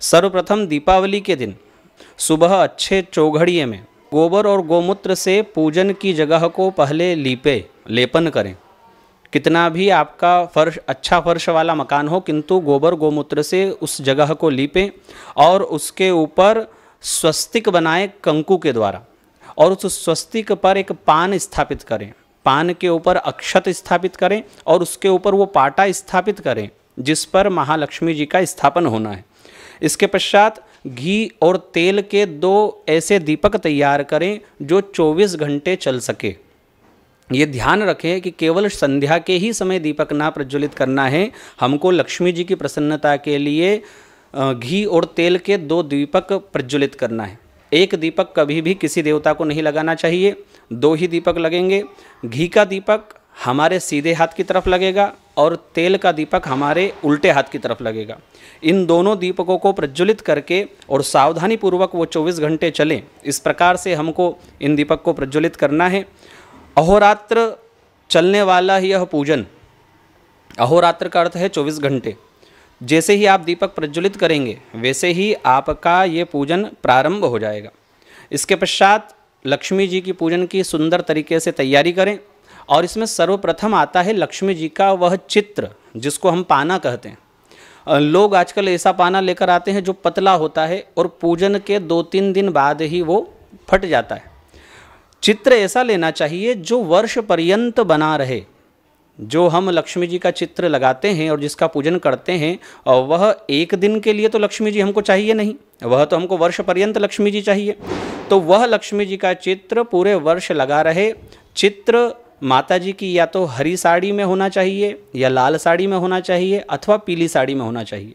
सर्वप्रथम दीपावली के दिन सुबह अच्छे चौघड़िए में गोबर और गोमूत्र से पूजन की जगह को पहले लेपन करें। कितना भी आपका फर्श अच्छा फर्श वाला मकान हो, किंतु गोबर गोमूत्र से उस जगह को लीपें और उसके ऊपर स्वस्तिक बनाएं कंकु के द्वारा, और उस स्वस्तिक पर एक पान स्थापित करें। पान के ऊपर अक्षत स्थापित करें और उसके ऊपर वो पाटा स्थापित करें जिस पर महालक्ष्मी जी का स्थापन होना है। इसके पश्चात घी और तेल के 2 ऐसे दीपक तैयार करें जो 24 घंटे चल सके। ये ध्यान रखें कि केवल संध्या के ही समय दीपक ना प्रज्वलित करना है, हमको लक्ष्मी जी की प्रसन्नता के लिए घी और तेल के 2 दीपक प्रज्वलित करना है। एक दीपक कभी भी किसी देवता को नहीं लगाना चाहिए, 2 ही दीपक लगेंगे। घी का दीपक हमारे सीधे हाथ की तरफ लगेगा और तेल का दीपक हमारे उल्टे हाथ की तरफ लगेगा। इन दोनों दीपकों को प्रज्वलित करके और सावधानी पूर्वक वो 24 घंटे चलें, इस प्रकार से हमको इन दीपक को प्रज्वलित करना है। अहोरात्र चलने वाला यह पूजन, अहोरात्र का अर्थ है 24 घंटे। जैसे ही आप दीपक प्रज्वलित करेंगे वैसे ही आपका ये पूजन प्रारंभ हो जाएगा। इसके पश्चात लक्ष्मी जी की पूजन की सुंदर तरीके से तैयारी करें, और इसमें सर्वप्रथम आता है लक्ष्मी जी का वह चित्र जिसको हम पाना कहते हैं। लोग आजकल ऐसा पाना लेकर आते हैं जो पतला होता है और पूजन के 2-3 दिन बाद ही वो फट जाता है। चित्र ऐसा लेना चाहिए जो वर्ष पर्यंत बना रहे। जो हम लक्ष्मी जी का चित्र लगाते हैं और जिसका पूजन करते हैं, और वह एक दिन के लिए तो लक्ष्मी जी हमको चाहिए नहीं, वह तो हमको वर्ष पर्यंत लक्ष्मी जी चाहिए। तो वह लक्ष्मी जी का चित्र पूरे वर्ष लगा रहे। चित्र माता जी की या तो हरी साड़ी में होना चाहिए या लाल साड़ी में होना चाहिए अथवा पीली साड़ी में होना चाहिए।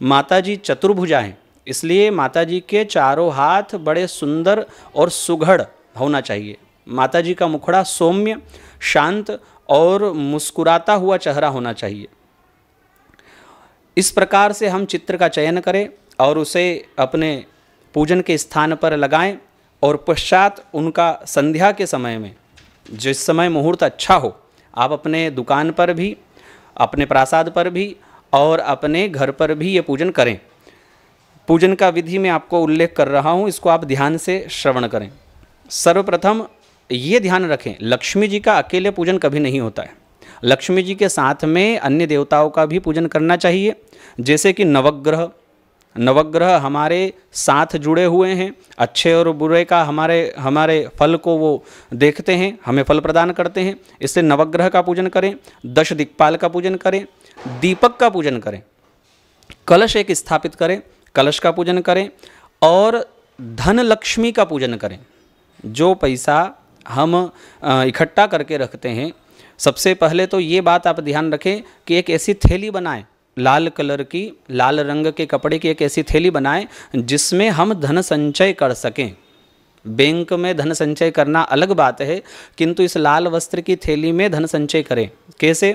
माता जी चतुर्भुजा हैं, इसलिए माता जी के चारों हाथ बड़े सुंदर और सुघड़ होना चाहिए। माता जी का मुखड़ा सौम्य, शांत और मुस्कुराता हुआ चेहरा होना चाहिए। इस प्रकार से हम चित्र का चयन करें और उसे अपने पूजन के स्थान पर लगाएं, और पश्चात उनका संध्या के समय में, जिस समय मुहूर्त अच्छा हो, आप अपने दुकान पर भी, अपने प्रासाद पर भी और अपने घर पर भी ये पूजन करें। पूजन का विधि में आपको उल्लेख कर रहा हूँ, इसको आप ध्यान से श्रवण करें। सर्वप्रथम ये ध्यान रखें, लक्ष्मी जी का अकेले पूजन कभी नहीं होता है। लक्ष्मी जी के साथ में अन्य देवताओं का भी पूजन करना चाहिए, जैसे कि नवग्रह हमारे साथ जुड़े हुए हैं। अच्छे और बुरे का हमारे फल को वो देखते हैं, हमें फल प्रदान करते हैं, इसलिए नवग्रह का पूजन करें, 10 दिक्पाल का पूजन करें, दीपक का पूजन करें, कलश एक स्थापित करें, कलश का पूजन करें, और धन लक्ष्मी का पूजन करें। जो पैसा हम इकट्ठा करके रखते हैं, सबसे पहले तो ये बात आप ध्यान रखें कि एक ऐसी थैली बनाएं, लाल कलर की, लाल रंग के कपड़े की एक ऐसी थैली बनाएं जिसमें हम धन संचय कर सकें। बैंक में धन संचय करना अलग बात है, किंतु इस लाल वस्त्र की थैली में धन संचय करें। कैसे?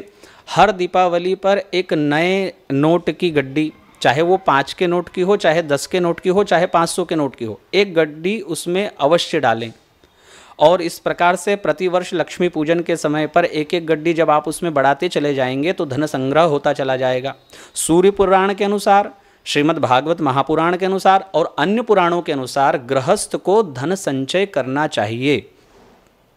हर दीपावली पर एक नए नोट की गड्डी, चाहे वो 5 के नोट की हो, चाहे 10 के नोट की हो, चाहे 500 के नोट की हो, एक गड्डी उसमें अवश्य डालें। और इस प्रकार से प्रतिवर्ष लक्ष्मी पूजन के समय पर एक एक गड्डी जब आप उसमें बढ़ाते चले जाएंगे तो धन संग्रह होता चला जाएगा। सूर्य पुराण के अनुसार, श्रीमद् भागवत महापुराण के अनुसार और अन्य पुराणों के अनुसार गृहस्थ को धन संचय करना चाहिए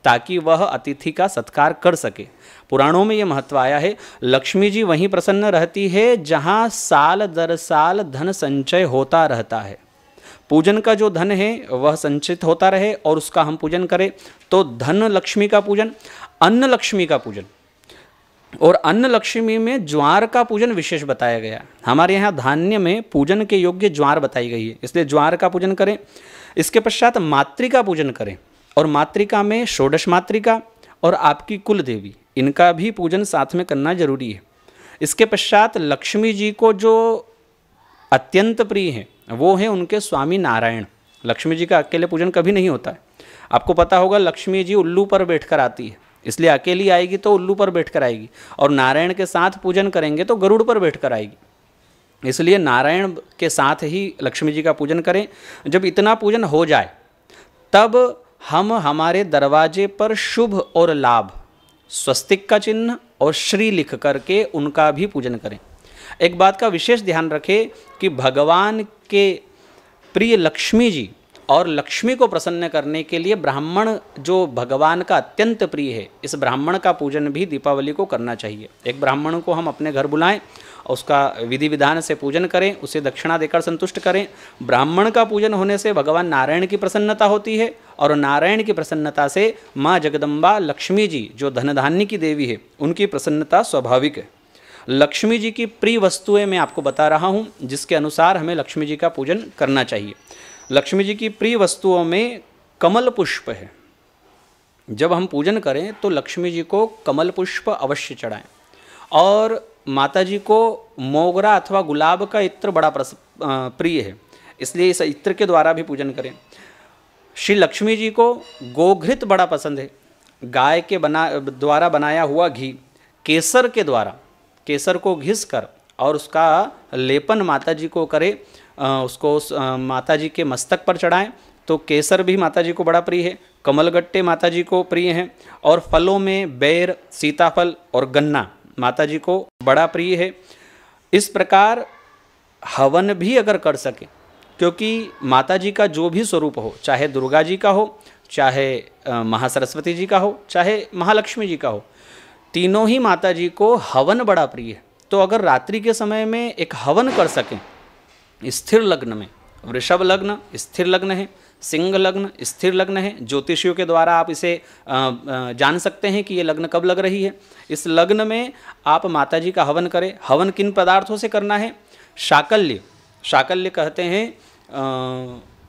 ताकि वह अतिथि का सत्कार कर सके। पुराणों में ये महत्व आया है। लक्ष्मी जी वहीं प्रसन्न रहती है जहाँ साल दर साल धन संचय होता रहता है। पूजन का जो धन है वह संचित होता रहे और उसका हम पूजन करें, तो धन लक्ष्मी का पूजन, अन्न लक्ष्मी का पूजन, और अन्न लक्ष्मी में ज्वार का पूजन विशेष बताया गया। हमारे यहाँ धान्य में पूजन के योग्य ज्वार बताई गई है, इसलिए ज्वार का पूजन करें। इसके पश्चात मातृका पूजन करें, और मातृका में षोडश मातृका और आपकी कुल देवी, इनका भी पूजन साथ में करना जरूरी है। इसके पश्चात लक्ष्मी जी को जो अत्यंत प्रिय हैं वो हैं उनके स्वामी नारायण। लक्ष्मी जी का अकेले पूजन कभी नहीं होता है। आपको पता होगा लक्ष्मी जी उल्लू पर बैठकर आती है, इसलिए अकेली आएगी तो उल्लू पर बैठकर आएगी, और नारायण के साथ पूजन करेंगे तो गरुड़ पर बैठकर आएगी। इसलिए नारायण के साथ ही लक्ष्मी जी का पूजन करें। जब इतना पूजन हो जाए तब हम हमारे दरवाजे पर शुभ और लाभ, स्वस्तिक का चिन्ह और श्री लिख करके उनका भी पूजन करें। एक बात का विशेष ध्यान रखें कि भगवान के प्रिय लक्ष्मी जी और लक्ष्मी को प्रसन्न करने के लिए ब्राह्मण जो भगवान का अत्यंत प्रिय है, इस ब्राह्मण का पूजन भी दीपावली को करना चाहिए। एक ब्राह्मण को हम अपने घर बुलाएं, उसका विधि विधान से पूजन करें, उसे दक्षिणा देकर संतुष्ट करें। ब्राह्मण का पूजन होने से भगवान नारायण की प्रसन्नता होती है और नारायण की प्रसन्नता से माँ जगदम्बा लक्ष्मी जी जो धन धान्य की देवी है, उनकी प्रसन्नता स्वाभाविक है। लक्ष्मी जी की प्रिय वस्तुएं मैं आपको बता रहा हूँ, जिसके अनुसार हमें लक्ष्मी जी का पूजन करना चाहिए। लक्ष्मी जी की प्रिय वस्तुओं में कमल पुष्प है। जब हम पूजन करें तो लक्ष्मी जी को कमल पुष्प अवश्य चढ़ाएं और माता जी को मोगरा अथवा गुलाब का इत्र बड़ा प्रिय है, इसलिए इस इत्र के द्वारा भी पूजन करें। श्री लक्ष्मी जी को गोघृत बड़ा पसंद है। गाय के द्वारा बनाया हुआ घी केसर के द्वारा, केसर को घिस कर और उसका लेपन माता जी को करे, उसको माता जी के मस्तक पर चढ़ाएं तो केसर भी माता जी को बड़ा प्रिय है। कमलगट्टे माता जी को प्रिय हैं और फलों में बेर, सीताफल और गन्ना माता जी को बड़ा प्रिय है। इस प्रकार हवन भी अगर कर सके, क्योंकि माता जी का जो भी स्वरूप हो, चाहे दुर्गा जी का हो, चाहे महासरस्वती जी का हो, चाहे महालक्ष्मी जी का हो, तीनों ही माता जी को हवन बड़ा प्रिय है। तो अगर रात्रि के समय में एक हवन कर सकें स्थिर लग्न में, वृषभ लग्न स्थिर लग्न है, सिंह लग्न स्थिर लग्न है, ज्योतिषियों के द्वारा आप इसे जान सकते हैं कि ये लग्न कब लग रही है। इस लग्न में आप माता जी का हवन करें। हवन किन पदार्थों से करना है? शाकल्य, शाकल्य कहते हैं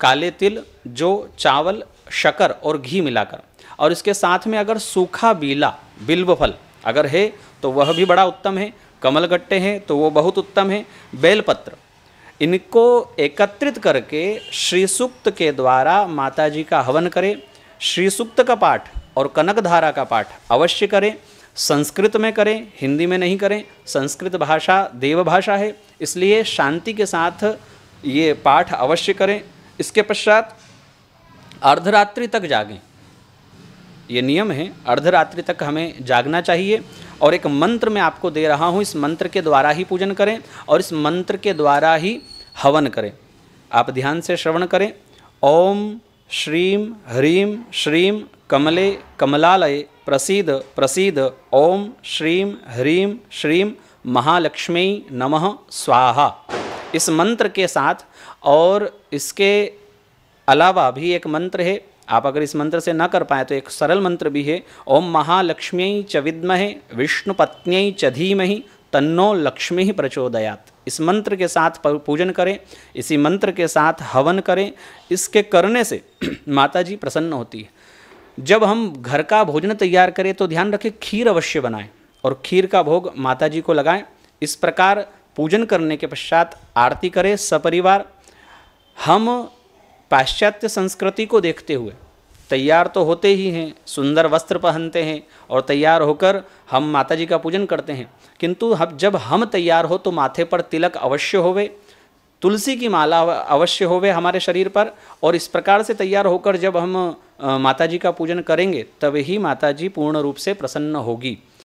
काले तिल, जो चावल, शक्कर और घी मिलाकर, और इसके साथ में अगर सूखा बीला बिल्व फल अगर है तो वह भी बड़ा उत्तम है। कमलगट्टे हैं तो वो बहुत उत्तम है। बेलपत्र, इनको एकत्रित करके श्री सूक्त के द्वारा माता जी का हवन करें। श्री सूक्त का पाठ और कनक धारा का पाठ अवश्य करें। संस्कृत में करें, हिंदी में नहीं करें। संस्कृत भाषा देव भाषा है, इसलिए शांति के साथ ये पाठ अवश्य करें। इसके पश्चात अर्धरात्रि तक जागें, ये नियम है, अर्धरात्रि तक हमें जागना चाहिए। और एक मंत्र मैं आपको दे रहा हूँ, इस मंत्र के द्वारा ही पूजन करें और इस मंत्र के द्वारा ही हवन करें। आप ध्यान से श्रवण करें। ओम श्रीं ह्रीं श्रीं कमले कमलालये प्रसीद प्रसीद। ओम श्रीं ह्रीं श्रीं महालक्ष्मी नमः स्वाहा। इस मंत्र के साथ, और इसके अलावा भी एक मंत्र है, आप अगर इस मंत्र से न कर पाए तो एक सरल मंत्र भी है। ओम महालक्ष्म्यै च विद्महे विष्णुपत्न्यै च धीमहि तन्नो लक्ष्मी प्रचोदयात्। इस मंत्र के साथ पूजन करें, इसी मंत्र के साथ हवन करें। इसके करने से माता जी प्रसन्न होती है। जब हम घर का भोजन तैयार करें तो ध्यान रखें खीर अवश्य बनाएं और खीर का भोग माता जी को लगाएं। इस प्रकार पूजन करने के पश्चात आरती करें सपरिवार। हम पाश्चात्य संस्कृति को देखते हुए तैयार तो होते ही हैं, सुंदर वस्त्र पहनते हैं और तैयार होकर हम माता जी का पूजन करते हैं, किंतु जब हम तैयार हो तो माथे पर तिलक अवश्य होवे, तुलसी की माला अवश्य होवे हमारे शरीर पर। और इस प्रकार से तैयार होकर जब हम माता जी का पूजन करेंगे तब ही माता जी पूर्ण रूप से प्रसन्न होगी।